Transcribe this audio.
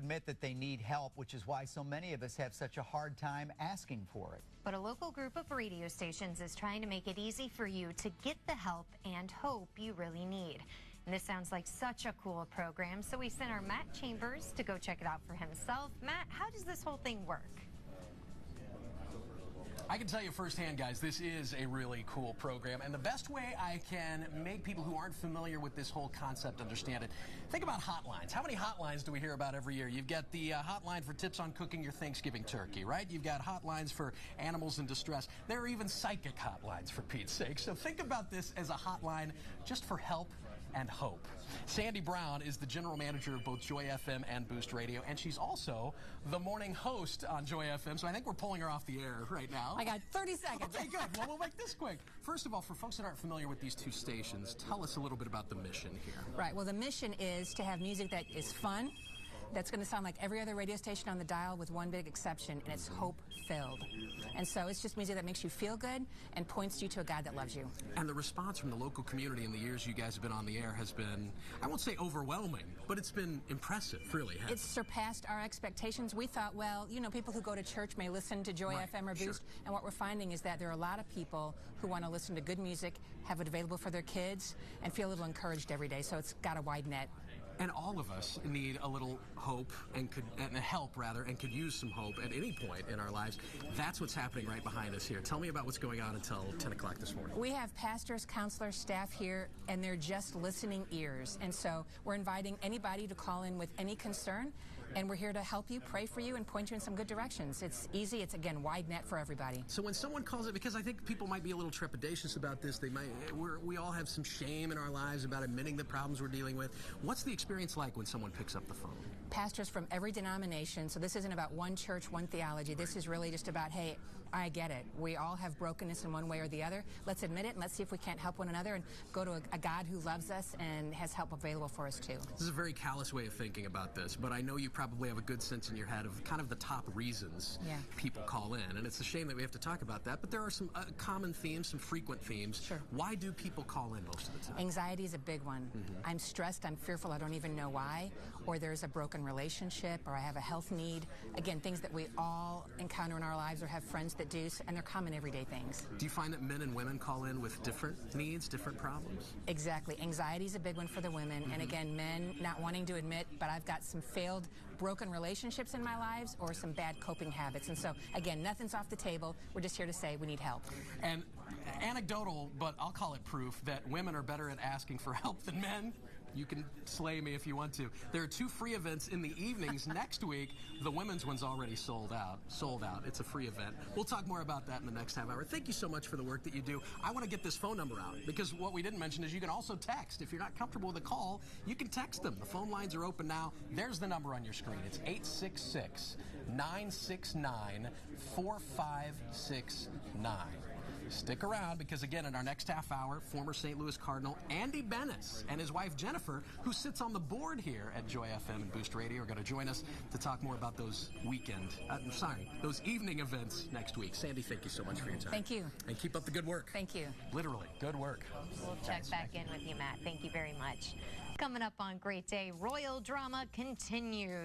admit that they need help, which is why so many of us have such a hard time asking for it. But a local group of radio stations is trying to make it easy for you to get the help and hope you really need. And this sounds like such a cool program, so we sent our Matt Chambers to go check it out for himself. Matt, how does this whole thing work? I can tell you firsthand, guys, this is a really cool program. And the best way I can make people who aren't familiar with this whole concept understand it, think about hotlines. How many hotlines do we hear about every year? You've got the hotline for tips on cooking your Thanksgiving turkey, right? You've got hotlines for animals in distress. There are even psychic hotlines, for Pete's sake. So think about this as a hotline just for help and hope. Sandy Brown is the general manager of both Joy FM and Boost Radio, and she's also the morning host on Joy FM, so I think we're pulling her off the air right now. I got 30 seconds. Okay, good. Well, we'll make this quick. First of all, for folks that aren't familiar with these two stations, tell us a little bit about the mission here. Right. Well, the mission is to have music that is fun, that's going to sound like every other radio station on the dial with one big exception, and it's hope-filled. And so it's just music that makes you feel good and points you to a God that loves you. And the response from the local community in the years you guys have been on the air has been, I won't say overwhelming, but it's been impressive, really. It's surpassed our expectations. We thought, well, you know, people who go to church may listen to Joy FM or Boost, sure. And what we're finding is that there are a lot of people who want to listen to good music, have it available for their kids, and feel a little encouraged every day. So it's got a wide net. And all of us need a little hope and help could use some hope at any point in our lives. That's what's happening right behind us here. Tell me about what's going on until 10 o'clock this morning. We have pastors, counselors, staff here, and they're just listening ears. And so we're inviting anybody to call in with any concern, and we're here to help you, pray for you, and point you in some good directions. It's easy. It's, again, wide net for everybody. So when someone calls it, because I think people might be a little trepidatious about this, we all have some shame in our lives about admitting the problems we're dealing with. What's the experience like when someone picks up the phone? Pastors from every denomination, so this isn't about one church, one theology. This is really just about, hey, I get it. We all have brokenness in one way or the other. Let's admit it, and let's see if we can't help one another and go to a God who loves us and has help available for us, too. This is a very callous way of thinking about this, but I know you probably have a good sense in your head of kind of the top reasons people call in, and it's a shame that we have to talk about that, but there are some common themes, some frequent themes. Sure. Why do people call in most of the time? Anxiety is a big one. I'm stressed, I'm fearful, I don't even know why, or there's a broken relationship, or I have a health need. Again, things that we all encounter in our lives or have friends that do, and they're common everyday things. Do you find that men and women call in with different needs, different problems? Exactly. Anxiety is a big one for the women, and again, men not wanting to admit, but I've got some failed, broken relationships in my lives or some bad coping habits. And so, again, nothing's off the table. We're just here to say we need help. And anecdotal, but I'll call it proof that women are better at asking for help than men. You can slay me if you want to. There are 2 free events in the evenings next week. The women's one's already sold out. It's a free event. We'll talk more about that in the next half hour. Thank you so much for the work that you do. I want to get this phone number out because what we didn't mention is you can also text. If you're not comfortable with a call, you can text them. The phone lines are open now. There's the number on your screen. It's 866-969-4569. Stick around because, again, in our next half hour, former St. Louis Cardinal Andy Bennis and his wife Jennifer, who sits on the board here at Joy FM and Boost Radio, are going to join us to talk more about those those evening events next week. Sandy, thank you so much for your time. Thank you. And keep up the good work. Thank you. Literally, good work. We'll check back in with you, Matt. Thank you very much. Coming up on Great Day, royal drama continues.